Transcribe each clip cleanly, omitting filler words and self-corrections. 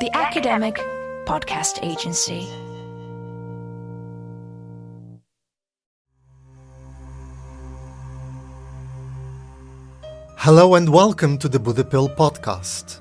the academic podcast agency. Hello and welcome to the Buddha Pill podcast.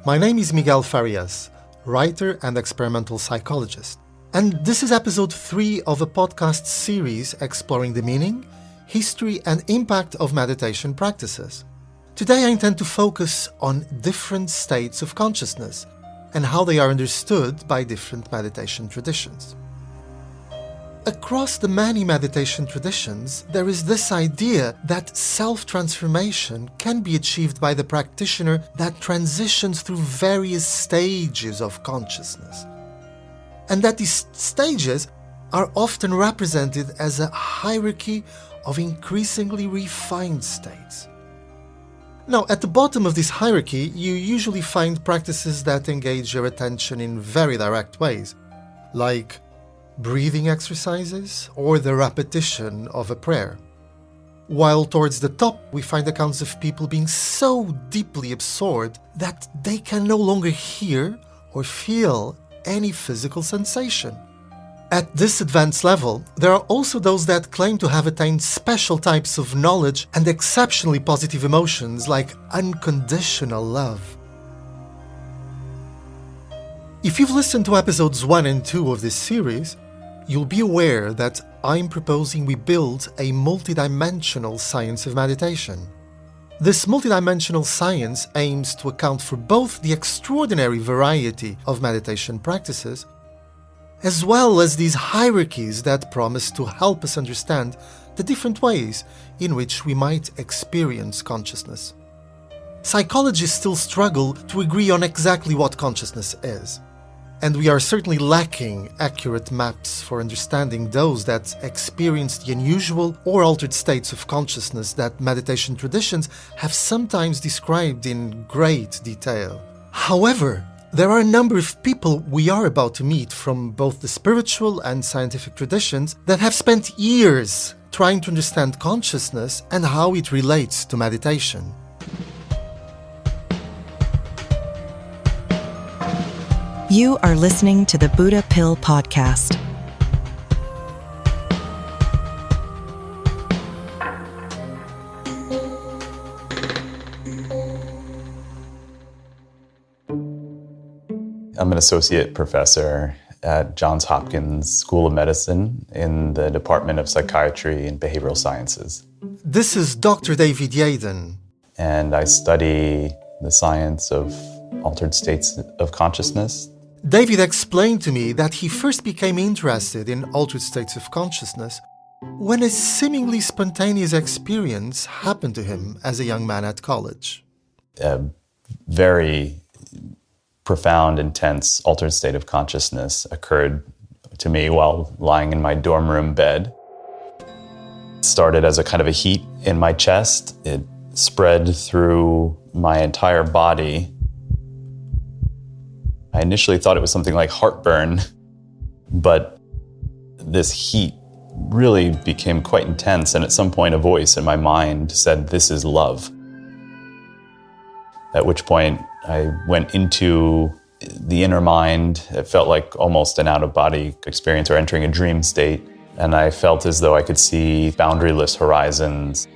My name is Miguel Farias, writer and experimental psychologist. And this is episode 3 of a podcast series exploring the meaning, history and impact of meditation practices. Today I intend to focus on different states of consciousness and how they are understood by different meditation traditions. Across the many meditation traditions, there is this idea that self-transformation can be achieved by the practitioner that transitions through various stages of consciousness, and that these stages are often represented as a hierarchy of increasingly refined states. Now, at the bottom of this hierarchy, you usually find practices that engage your attention in very direct ways, like breathing exercises or the repetition of a prayer. While towards the top, we find accounts of people being so deeply absorbed that they can no longer hear or feel any physical sensation. At this advanced level, there are also those that claim to have attained special types of knowledge and exceptionally positive emotions like unconditional love. If you've listened to episodes 1 and 2 of this series, you'll be aware that I'm proposing we build a multidimensional science of meditation. This multidimensional science aims to account for both the extraordinary variety of meditation practices, as well as these hierarchies that promise to help us understand the different ways in which we might experience consciousness. Psychologists still struggle to agree on exactly what consciousness is, and we are certainly lacking accurate maps for understanding those that experience the unusual or altered states of consciousness that meditation traditions have sometimes described in great detail. However, there are a number of people we are about to meet from both the spiritual and scientific traditions that have spent years trying to understand consciousness and how it relates to meditation. You are listening to the Buddha Pill podcast. I'm an associate professor at Johns Hopkins School of Medicine in the Department of Psychiatry and Behavioral Sciences. This is Dr. David Yaden. And I study the science of altered states of consciousness. David explained to me that he first became interested in altered states of consciousness when a seemingly spontaneous experience happened to him as a young man at college. A very profound, intense, altered state of consciousness occurred to me while lying in my dorm room bed. It started as a kind of a heat in my chest. It spread through my entire body. I initially thought it was something like heartburn, but this heat really became quite intense, and at some point a voice in my mind said, "This is love." At which point I went into the inner mind. It felt like almost an out-of-body experience or entering a dream state, and I felt as though I could see boundaryless horizons.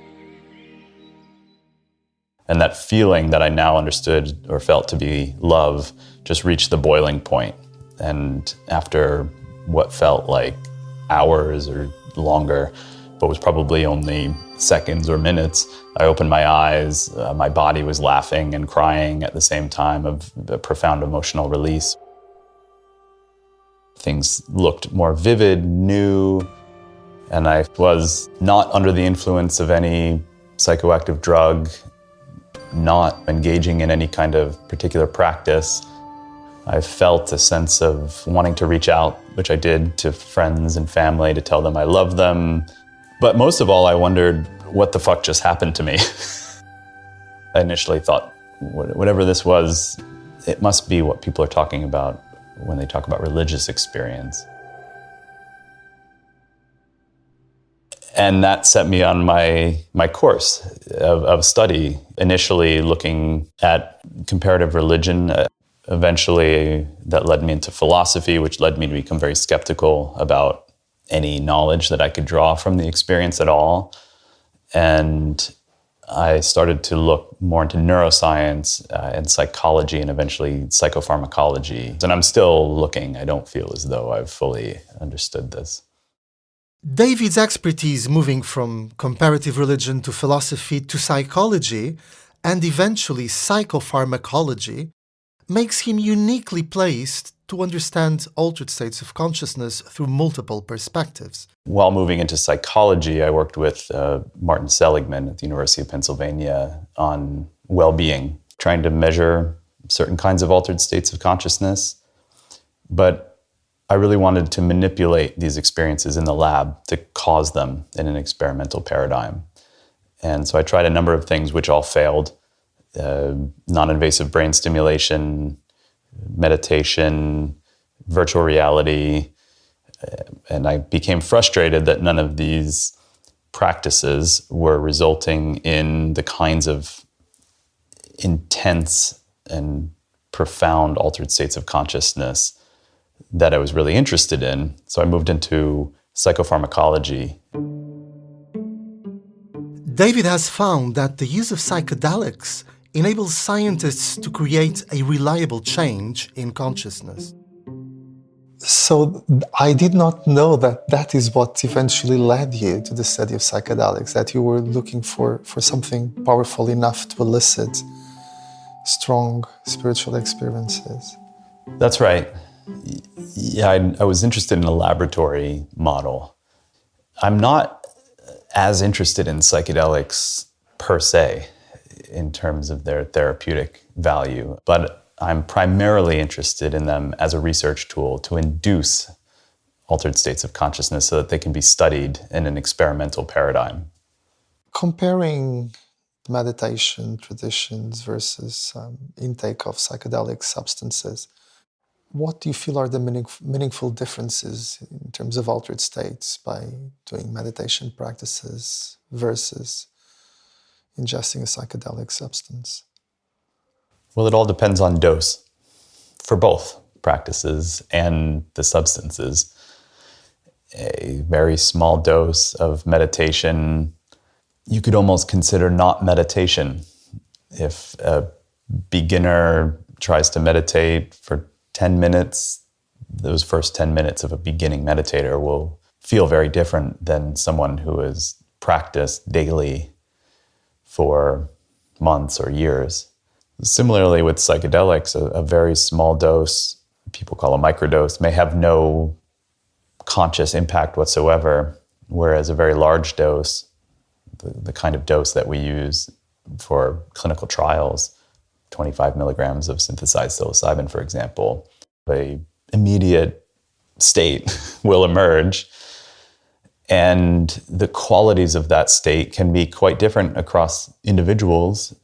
And that feeling that I now understood or felt to be love just reached the boiling point. And after what felt like hours or longer, but was probably only seconds or minutes, I opened my eyes. My body was laughing and crying at the same time, of a profound emotional release. Things looked more vivid, new, and I was not under the influence of any psychoactive drug, not engaging in any kind of particular practice. I felt a sense of wanting to reach out, which I did, to friends and family to tell them I love them. But most of all, I wondered, what the fuck just happened to me? I initially thought, whatever this was, it must be what people are talking about when they talk about religious experience. And that set me on my course of study, initially looking at comparative religion. Eventually, that led me into philosophy, which led me to become very skeptical about any knowledge that I could draw from the experience at all. And I started to look more into neuroscience and psychology and eventually psychopharmacology. And I'm still looking. I don't feel as though I've fully understood this. David's expertise moving from comparative religion to philosophy to psychology and eventually psychopharmacology makes him uniquely placed to understand altered states of consciousness through multiple perspectives. While moving into psychology, I worked with Martin Seligman at the University of Pennsylvania on well-being, trying to measure certain kinds of altered states of consciousness. But I really wanted to manipulate these experiences in the lab to cause them in an experimental paradigm. And so I tried a number of things which all failed. Non-invasive brain stimulation, meditation, virtual reality, and I became frustrated that none of these practices were resulting in the kinds of intense and profound altered states of consciousness that I was really interested in. So I moved into psychopharmacology. David has found that the use of psychedelics enables scientists to create a reliable change in consciousness. So I did not know that that is what eventually led you to the study of psychedelics, that you were looking for something powerful enough to elicit strong spiritual experiences. That's right. Yeah, I was interested in a laboratory model. I'm not as interested in psychedelics per se in terms of their therapeutic value, but I'm primarily interested in them as a research tool to induce altered states of consciousness so that they can be studied in an experimental paradigm. Comparing meditation traditions versus intake of psychedelic substances, what do you feel are the meaningful differences in terms of altered states by doing meditation practices versus ingesting a psychedelic substance? Well, it all depends on dose for both practices and the substances. A very small dose of meditation, you could almost consider not meditation. If a beginner tries to meditate for 10 minutes, those first 10 minutes of a beginning meditator will feel very different than someone who has practiced daily for months or years. Similarly with psychedelics, a very small dose, people call a microdose, may have no conscious impact whatsoever, whereas a very large dose, the kind of dose that we use for clinical trials, 25 milligrams of synthesized psilocybin, for example, an immediate state will emerge. And the qualities of that state can be quite different across individuals,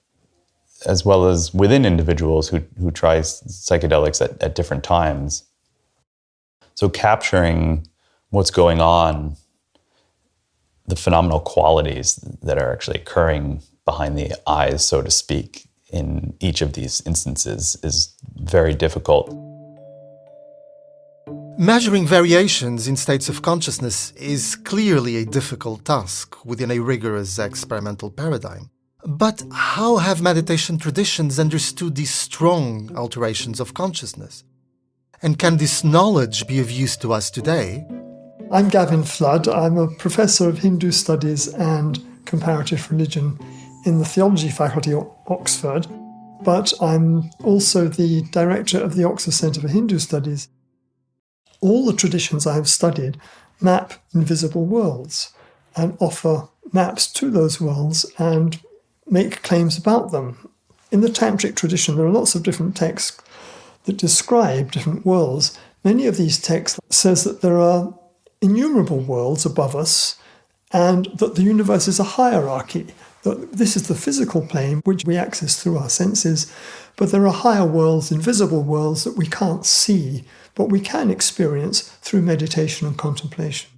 as well as within individuals who try psychedelics at different times. So capturing what's going on, the phenomenal qualities that are actually occurring behind the eyes, so to speak, in each of these instances is very difficult. Measuring variations in states of consciousness is clearly a difficult task within a rigorous experimental paradigm. But how have meditation traditions understood these strong alterations of consciousness? And can this knowledge be of use to us today? I'm Gavin Flood. I'm a professor of Hindu studies and comparative religion in the theology faculty at Oxford, but I'm also the director of the Oxford Centre for Hindu Studies. All the traditions I have studied map invisible worlds and offer maps to those worlds and make claims about them. In the Tantric tradition, there are lots of different texts that describe different worlds. Many of these texts says that there are innumerable worlds above us and that the universe is a hierarchy, that this is the physical plane which we access through our senses, but there are higher worlds, invisible worlds that we can't see, but we can experience through meditation and contemplation.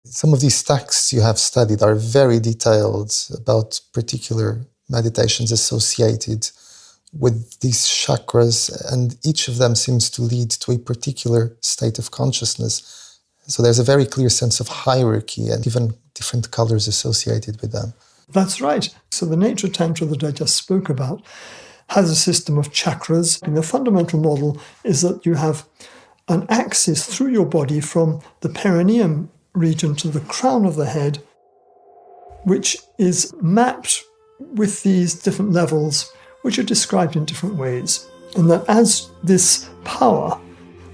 Some of these texts you have studied are very detailed about particular meditations associated with these chakras, and each of them seems to lead to a particular state of consciousness. So there's a very clear sense of hierarchy and even different colors associated with them. That's right. So the Nature Tantra that I just spoke about has a system of chakras. And the fundamental model is that you have an axis through your body from the perineum region to the crown of the head, which is mapped with these different levels, which are described in different ways. And that as this power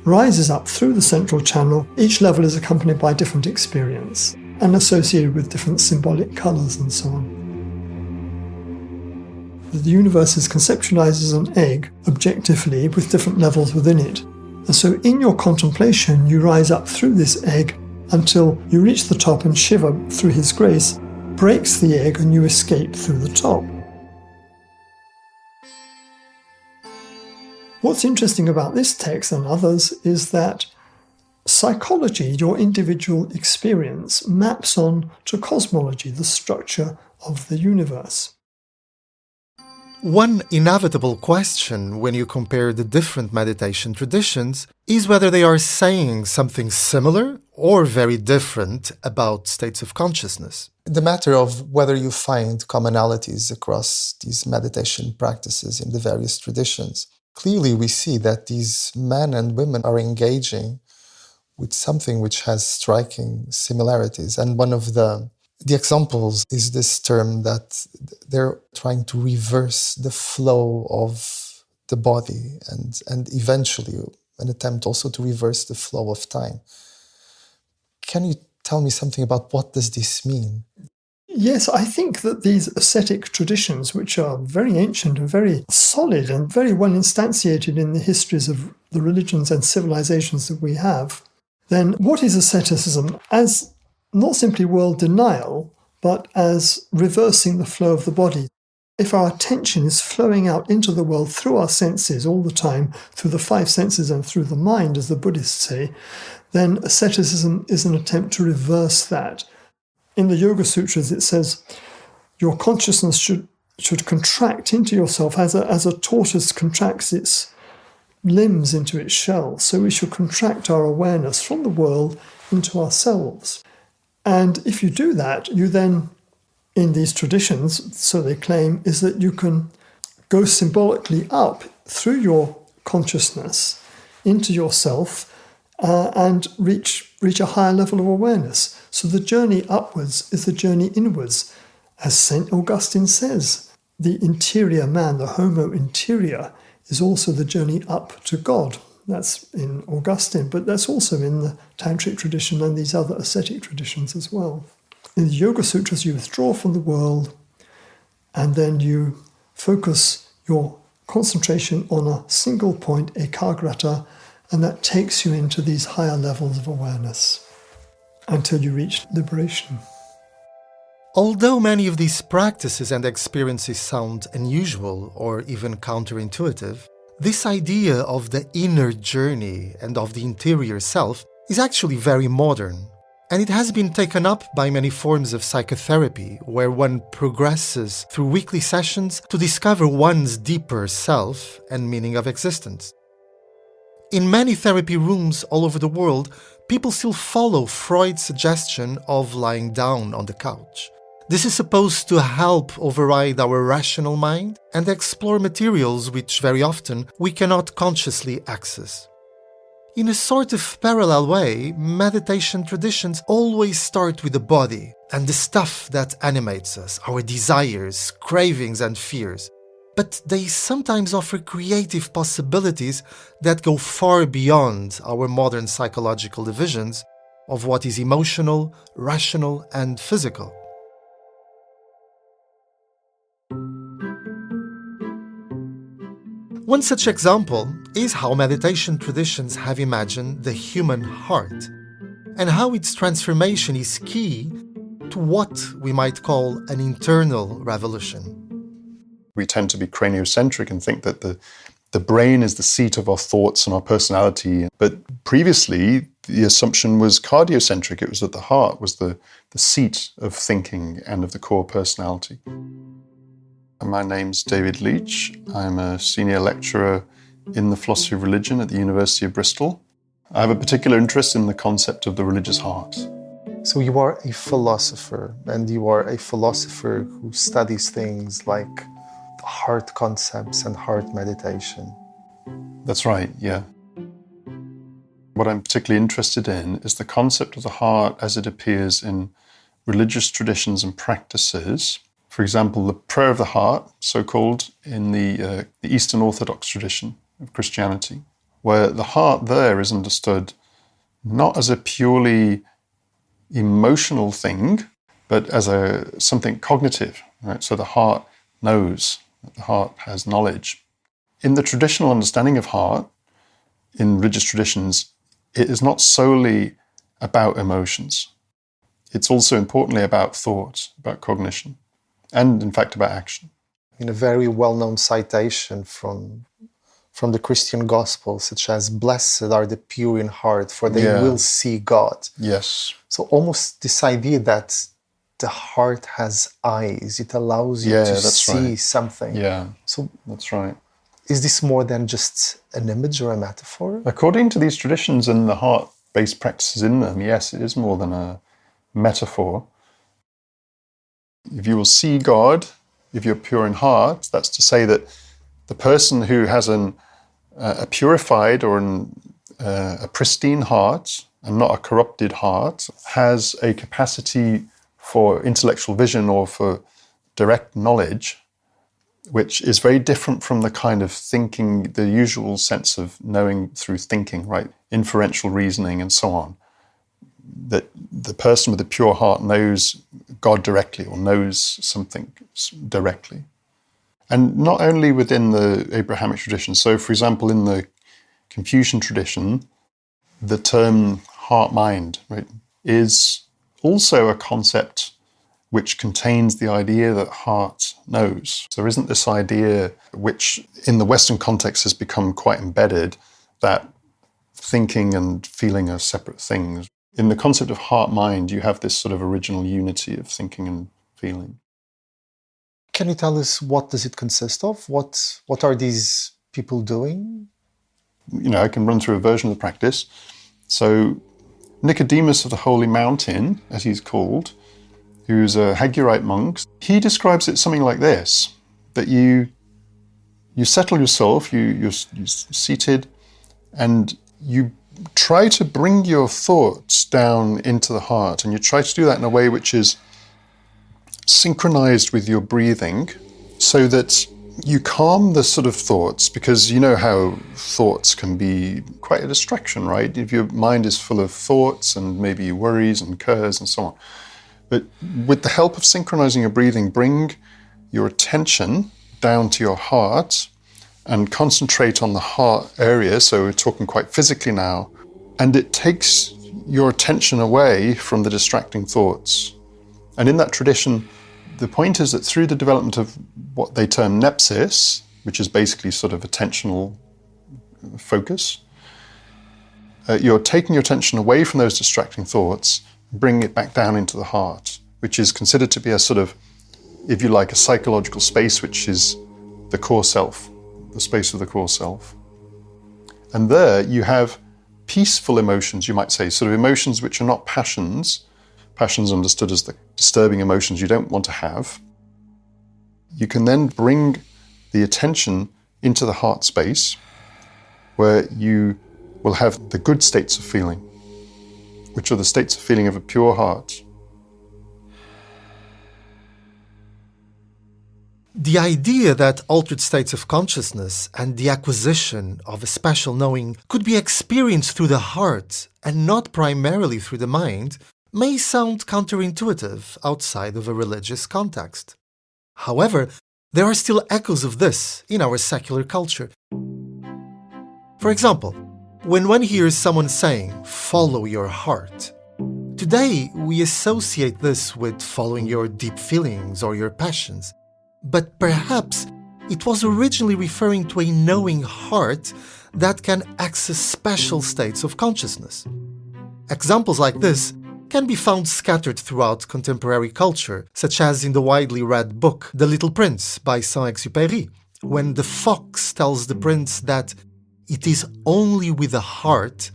rises up through the central channel, each level is accompanied by different experience and associated with different symbolic colours and so on. The universe is conceptualized as an egg, objectively, with different levels within it. And so in your contemplation, you rise up through this egg until you reach the top, and Shiva, through his grace, breaks the egg and you escape through the top. What's interesting about this text and others is that psychology, your individual experience, maps on to cosmology, the structure of the universe. One inevitable question when you compare the different meditation traditions is whether they are saying something similar or very different about states of consciousness. The matter of whether you find commonalities across these meditation practices in the various traditions. Clearly, we see that these men and women are engaging with something which has striking similarities. And one of the examples is this term that they're trying to reverse the flow of the body and eventually an attempt also to reverse the flow of time. Can you tell me something about what does this mean? Yes, I think that these ascetic traditions, which are very ancient and very solid and very well instantiated in the histories of the religions and civilizations that we have, then what is asceticism? As not simply world denial, but as reversing the flow of the body. If our attention is flowing out into the world through our senses all the time, through the five senses and through the mind, as the Buddhists say, then asceticism is an attempt to reverse that. In the Yoga Sutras, it says your consciousness should contract into yourself as a tortoise contracts its limbs into its shell. So we should contract our awareness from the world into ourselves. And if you do that, you then, in these traditions, so they claim, is that you can go symbolically up through your consciousness into yourself and reach a higher level of awareness. So the journey upwards is the journey inwards. As St. Augustine says, the interior man, the homo interior, is also the journey up to God. That's in Augustine, but that's also in the Tantric tradition and these other ascetic traditions as well. In the Yoga Sutras, you withdraw from the world and then you focus your concentration on a single point, ekagrata, and that takes you into these higher levels of awareness until you reach liberation. Although many of these practices and experiences sound unusual or even counterintuitive, this idea of the inner journey and of the interior self is actually very modern. And it has been taken up by many forms of psychotherapy, where one progresses through weekly sessions to discover one's deeper self and meaning of existence. In many therapy rooms all over the world, people still follow Freud's suggestion of lying down on the couch. This is supposed to help override our rational mind and explore materials which very often we cannot consciously access. In a sort of parallel way, meditation traditions always start with the body and the stuff that animates us, our desires, cravings and fears. But they sometimes offer creative possibilities that go far beyond our modern psychological divisions of what is emotional, rational and physical. One such example is how meditation traditions have imagined the human heart, and how its transformation is key to what we might call an internal revolution. We tend to be craniocentric and think that the brain is the seat of our thoughts and our personality. But previously, the assumption was cardiocentric. It was that the heart was the seat of thinking and of the core personality. My name's David Leach. I'm a senior lecturer in the philosophy of religion at the University of Bristol. I have a particular interest in the concept of the religious heart. So you are a philosopher, and you are a philosopher who studies things like heart concepts and heart meditation. That's right, yeah. What I'm particularly interested in is the concept of the heart as it appears in religious traditions and practices. For example, the prayer of the heart, so-called, in the Eastern Orthodox tradition of Christianity, where the heart there is understood not as a purely emotional thing, but as something cognitive, right? So the heart knows, the heart has knowledge. In the traditional understanding of heart, in religious traditions, it is not solely about emotions. It's also importantly about thought, about cognition, and in fact about action. In a very well-known citation from the Christian Gospel, such as, "Blessed are the pure in heart, for they will see God." Yes. So almost this idea that the heart has eyes, it allows you to see something. Yeah, so that's right. Is this more than just an image or a metaphor? According to these traditions and the heart-based practices in them, yes, it is more than a metaphor. If you will see God, if you're pure in heart, that's to say that the person who has a purified or a pristine heart and not a corrupted heart has a capacity for intellectual vision or for direct knowledge, which is very different from the kind of thinking, the usual sense of knowing through thinking, right? Inferential reasoning and so on. That the person with a pure heart knows God directly or knows something directly. And not only within the Abrahamic tradition. So, for example, in the Confucian tradition, the term heart-mind, right, is also a concept which contains the idea that heart knows. So there isn't this idea, which in the Western context has become quite embedded, that thinking and feeling are separate things. In the concept of heart-mind, you have this sort of original unity of thinking and feeling. Can you tell us what does it consist of? What are these people doing? I can run through a version of the practice. So Nicodemus of the Holy Mountain, as he's called, who's a Hagurite monk, he describes it something like this, that you settle yourself, you're seated, and you try to bring your thoughts down into the heart, and you try to do that in a way which is synchronized with your breathing, so that you calm the sort of thoughts, because you know how thoughts can be quite a distraction, right? If your mind is full of thoughts and maybe worries and cares and so on. But with the help of synchronizing your breathing, bring your attention down to your heart and concentrate on the heart area. So we're talking quite physically now. And it takes your attention away from the distracting thoughts. And in that tradition, the point is that through the development of what they term nepsis, which is basically sort of attentional focus, you're taking your attention away from those distracting thoughts, bring it back down into the heart, which is considered to be a sort of, if you like, a psychological space, which is the core self, the space of the core self. And there you have peaceful emotions, you might say, sort of emotions which are not passions understood as the disturbing emotions you don't want to have. You can then bring the attention into the heart space, where you will have the good states of feeling, which are the states of feeling of a pure heart. The idea that altered states of consciousness and the acquisition of a special knowing could be experienced through the heart and not primarily through the mind may sound counterintuitive outside of a religious context. However, there are still echoes of this in our secular culture. For example, when one hears someone saying, "Follow your heart," today we associate this with following your deep feelings or your passions. But perhaps it was originally referring to a knowing heart that can access special states of consciousness. Examples like this can be found scattered throughout contemporary culture, such as in the widely read book The Little Prince by Saint-Exupéry, when the fox tells the prince that it is only with the heart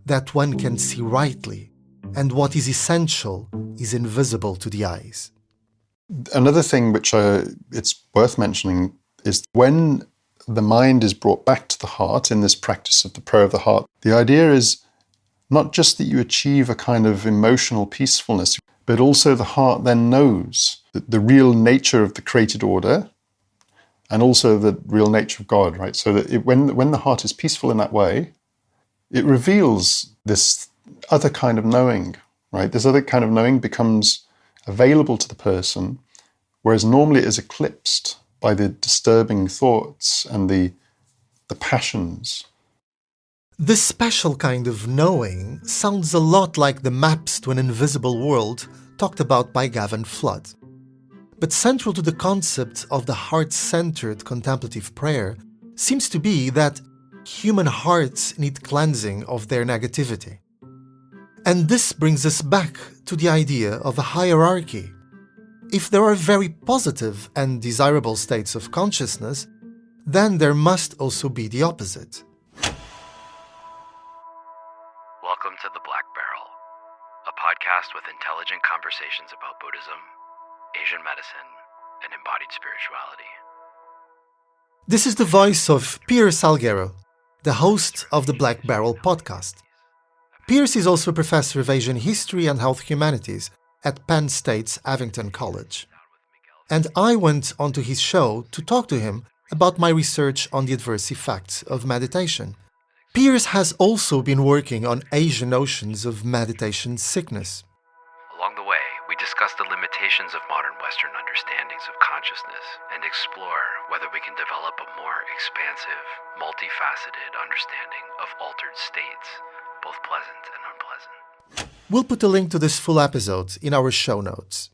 that one can see rightly, and what is essential is invisible to the eyes. Another thing which it's worth mentioning is when the mind is brought back to the heart in this practice of the prayer of the heart, the idea is not just that you achieve a kind of emotional peacefulness, but also the heart then knows the real nature of the created order and also the real nature of God, right? So that when the heart is peaceful in that way, it reveals this other kind of knowing, right? This other kind of knowing becomes available to the person, whereas normally it is eclipsed by the disturbing thoughts and the passions. This special kind of knowing sounds a lot like the maps to an invisible world talked about by Gavin Flood. But central to the concept of the heart-centered contemplative prayer seems to be that human hearts need cleansing of their negativity. And this brings us back to the idea of a hierarchy. If there are very positive and desirable states of consciousness, then there must also be the opposite. Welcome to The Black Barrel, a podcast with intelligent conversations about Buddhism, Asian medicine, and embodied spirituality. This is the voice of Piers Salguero, the host of the Black Barrel podcast. Piers is also a professor of Asian history and health humanities at Penn State's Abington College. And I went onto his show to talk to him about my research on the adverse effects of meditation. Piers has also been working on Asian notions of meditation sickness. Along the way, we discuss the limitations of modern Western understandings of consciousness and explore whether we can develop a more expansive, multifaceted understanding of altered states, both pleasant and unpleasant. We'll put a link to this full episode in our show notes.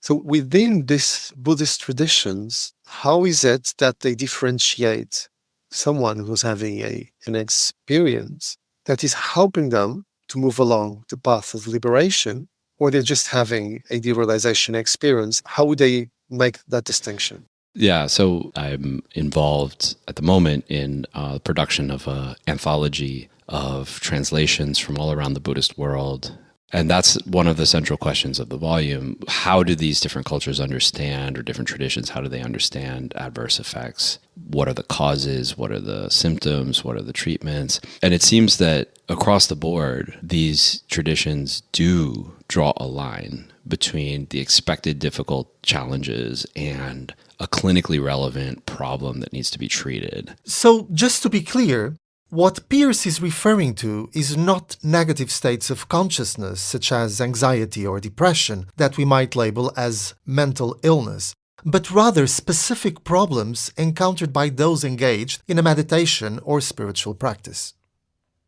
So within these Buddhist traditions, how is it that they differentiate someone who's having an experience that is helping them to move along the path of liberation, or they're just having a derealization experience? How would they make that distinction? Yeah, so I'm involved at the moment in production of an anthology of translations from all around the Buddhist world. And that's one of the central questions of the volume. How do these different cultures understand, or different traditions, how do they understand adverse effects? What are the causes? What are the symptoms? What are the treatments? And it seems that across the board, these traditions do draw a line between the expected difficult challenges and a clinically relevant problem that needs to be treated. So, just to be clear, what Piers is referring to is not negative states of consciousness such as anxiety or depression that we might label as mental illness, but rather specific problems encountered by those engaged in a meditation or spiritual practice.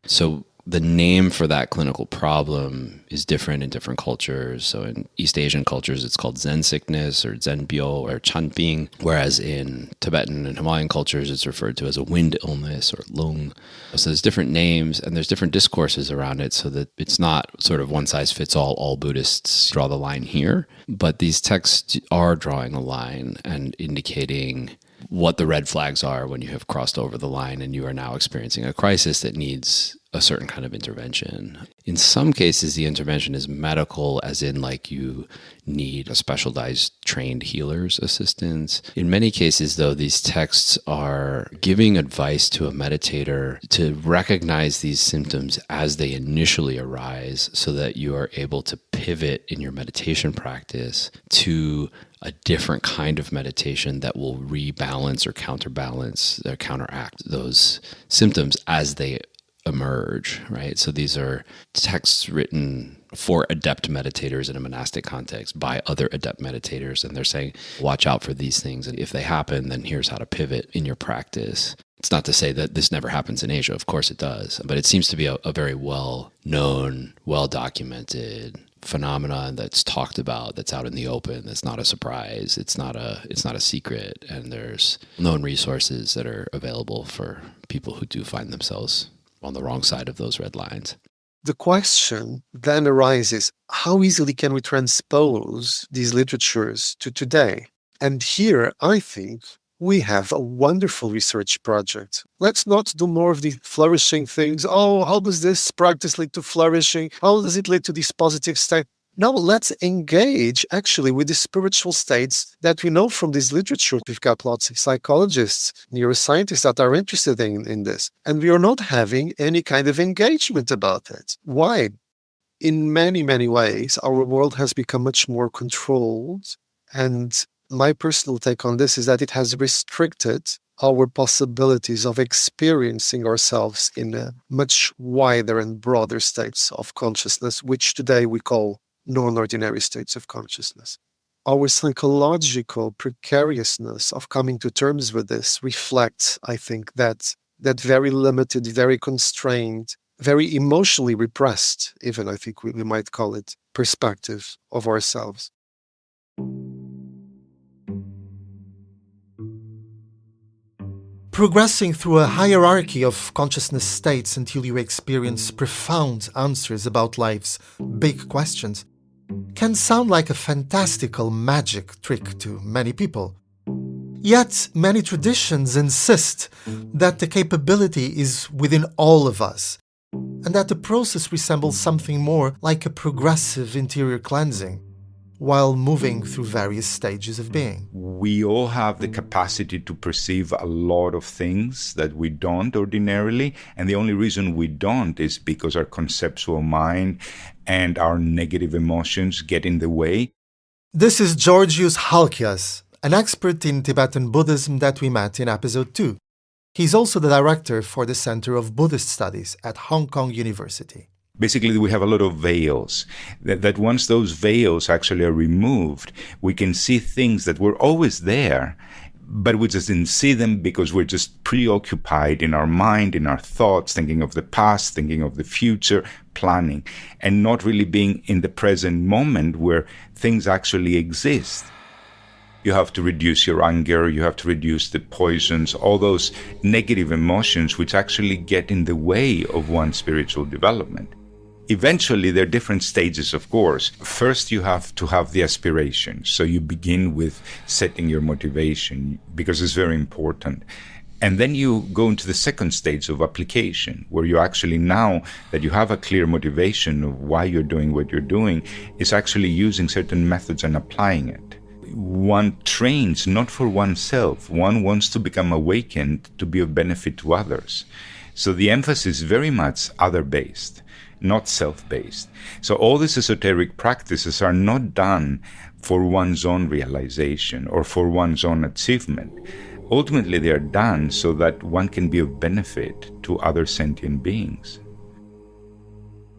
So the name for that clinical problem is different in different cultures. So in East Asian cultures, it's called Zen sickness or Zenbyo or Chanping, whereas in Tibetan and Himalayan cultures, it's referred to as a wind illness or lung. So there's different names and there's different discourses around it, so that it's not sort of one size fits all Buddhists draw the line here. But these texts are drawing a line and indicating what the red flags are when you have crossed over the line and you are now experiencing a crisis that needs a certain kind of intervention. In some cases, the intervention is medical, as in like you need a specialized trained healer's assistance. In many cases, though, these texts are giving advice to a meditator to recognize these symptoms as they initially arise so that you are able to pivot in your meditation practice to a different kind of meditation that will rebalance or counterbalance or counteract those symptoms as they emerge, right? So these are texts written for adept meditators in a monastic context by other adept meditators, and they're saying, watch out for these things, and if they happen, then here's how to pivot in your practice. It's not to say that this never happens in Asia, of course it does, but it seems to be a very well-known, well-documented phenomenon that's talked about, that's out in the open, that's not a surprise, it's not a secret, and there's known resources that are available for people who do find themselves on the wrong side of those red lines. The question then arises, how easily can we transpose these literatures to today? And here, I think, we have a wonderful research project. Let's not do more of the flourishing things. Oh, how does this practice lead to flourishing? How does it lead to this positive state? Now let's engage actually with the spiritual states that we know from this literature. We've got lots of psychologists, neuroscientists that are interested in this. And we are not having any kind of engagement about it. Why? In many, many ways, our world has become much more controlled. And my personal take on this is that it has restricted our possibilities of experiencing ourselves in a much wider and broader states of consciousness, which today we call non-ordinary states of consciousness. Our psychological precariousness of coming to terms with this reflects, I think, that very limited, very constrained, very emotionally repressed, even I think we might call it, perspective of ourselves. Progressing through a hierarchy of consciousness states until you experience profound answers about life's big questions can sound like a fantastical magic trick to many people. Yet, many traditions insist that the capability is within all of us, and that the process resembles something more like a progressive interior cleansing, while moving through various stages of being. We all have the capacity to perceive a lot of things that we don't ordinarily, and the only reason we don't is because our conceptual mind and our negative emotions get in the way. This is Georgios Halkias, an expert in Tibetan Buddhism that we met in episode 2. He's also the director for the Center of Buddhist Studies at Hong Kong University. Basically, we have a lot of veils, that once those veils actually are removed, we can see things that were always there, but we just didn't see them because we're just preoccupied in our mind, in our thoughts, thinking of the past, thinking of the future, planning, and not really being in the present moment where things actually exist. You have to reduce your anger, you have to reduce the poisons, all those negative emotions which actually get in the way of one's spiritual development. Eventually, there are different stages, of course. First, you have to have the aspiration. So you begin with setting your motivation because it's very important. And then you go into the second stage of application, where you actually, now that you have a clear motivation of why you're doing what you're doing, is actually using certain methods and applying it. One trains not for oneself. One wants to become awakened to be of benefit to others. So the emphasis is very much other-based, not self-based. So all these esoteric practices are not done for one's own realization or for one's own achievement. Ultimately, they are done so that one can be of benefit to other sentient beings.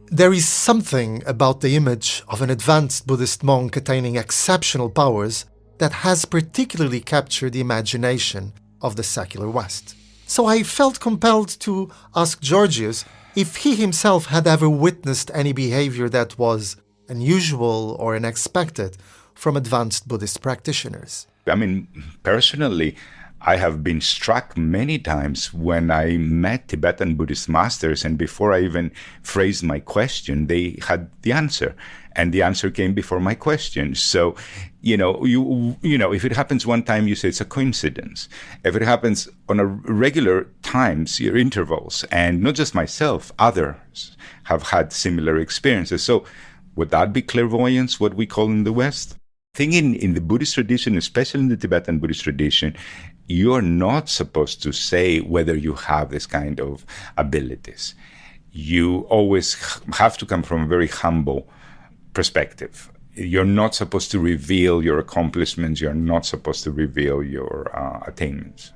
There is something about the image of an advanced Buddhist monk attaining exceptional powers that has particularly captured the imagination of the secular West. So I felt compelled to ask Georgios if he himself had ever witnessed any behavior that was unusual or unexpected from advanced Buddhist practitioners. I mean, personally, I have been struck many times when I met Tibetan Buddhist masters, and before I even phrased my question, they had the answer. And the answer came before my question. So, you know, if it happens one time, you say it's a coincidence. If it happens on a regular times, your intervals, and not just myself, others have had similar experiences. So would that be clairvoyance, what we call in the West? I think in the Buddhist tradition, especially in the Tibetan Buddhist tradition, you're not supposed to say whether you have this kind of abilities. You always have to come from a very humble perspective. You're not supposed to reveal your accomplishments. You're not supposed to reveal your attainments.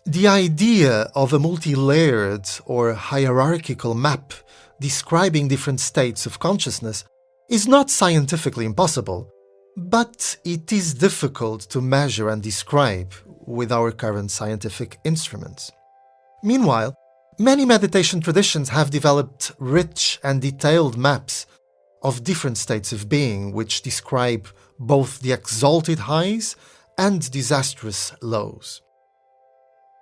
The idea of a multi-layered or hierarchical map describing different states of consciousness is not scientifically impossible, but it is difficult to measure and describe with our current scientific instruments. Meanwhile, many meditation traditions have developed rich and detailed maps of different states of being which describe both the exalted highs and disastrous lows.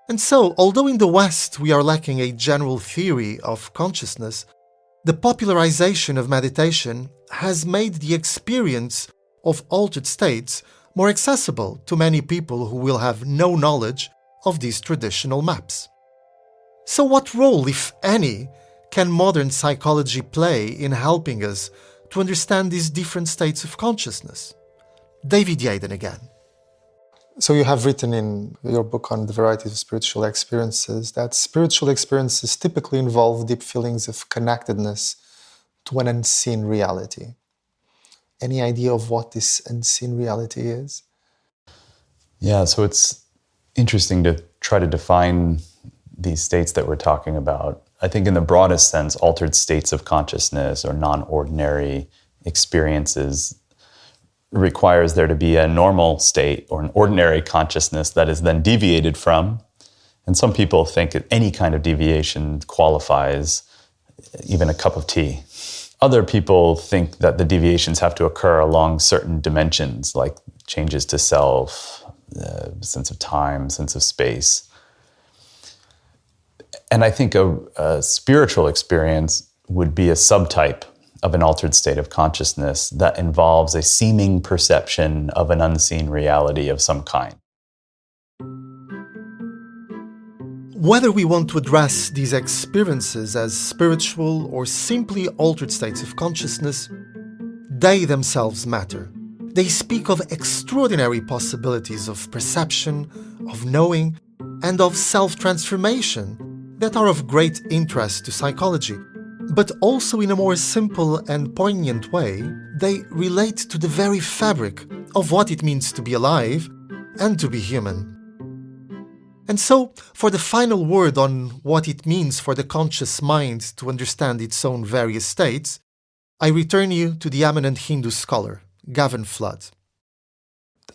And so, although in the West we are lacking a general theory of consciousness, the popularization of meditation has made the experience of altered states more accessible to many people who will have no knowledge of these traditional maps. So what role, if any, can modern psychology play in helping us to understand these different states of consciousness? David Yaden again. So you have written in your book on the varieties of spiritual experiences that spiritual experiences typically involve deep feelings of connectedness to an unseen reality. Any idea of what this unseen reality is? Yeah, so it's interesting to try to define these states that we're talking about. I think in the broadest sense, altered states of consciousness or non-ordinary experiences requires there to be a normal state or an ordinary consciousness that is then deviated from. And some people think that any kind of deviation qualifies, even a cup of tea. Other people think that the deviations have to occur along certain dimensions, like changes to self, sense of time, sense of space. And I think a spiritual experience would be a subtype of an altered state of consciousness that involves a seeming perception of an unseen reality of some kind. Whether we want to address these experiences as spiritual or simply altered states of consciousness, they themselves matter. They speak of extraordinary possibilities of perception, of knowing, and of self-transformation that are of great interest to psychology. But also in a more simple and poignant way, they relate to the very fabric of what it means to be alive and to be human. And so, for the final word on what it means for the conscious mind to understand its own various states, I return you to the eminent Hindu scholar, Gavin Flood.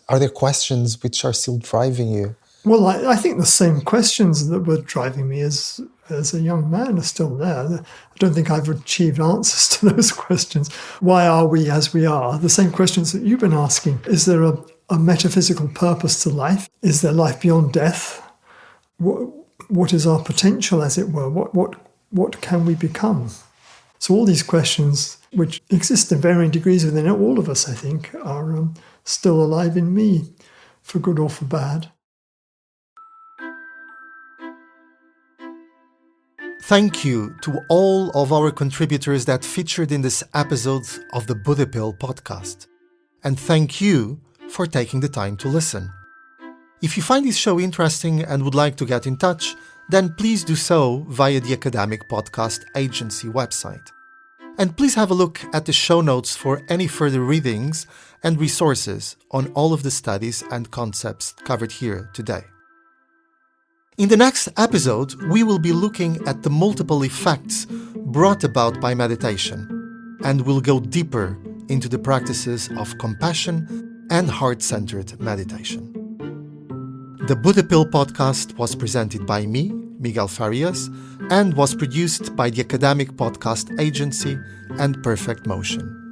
Are there questions which are still driving you? Well, I think the same questions that were driving me as a young man are still there. I don't think I've achieved answers to those questions. Why are we as we are? The same questions that you've been asking. Is there a metaphysical purpose to life? Is there life beyond death? What is our potential, as it were? What can we become? So all these questions, which exist in varying degrees within all of us, I think, are still alive in me, for good or for bad. Thank you to all of our contributors that featured in this episode of the Buddha Pill podcast. And thank you for taking the time to listen. If you find this show interesting and would like to get in touch, then please do so via the Academic Podcast Agency website. And please have a look at the show notes for any further readings and resources on all of the studies and concepts covered here today. In the next episode, we will be looking at the multiple effects brought about by meditation, and we'll go deeper into the practices of compassion and heart-centered meditation. The Buddha Pill podcast was presented by me, Miguel Farias, and was produced by the Academic Podcast Agency and Perfect Motion.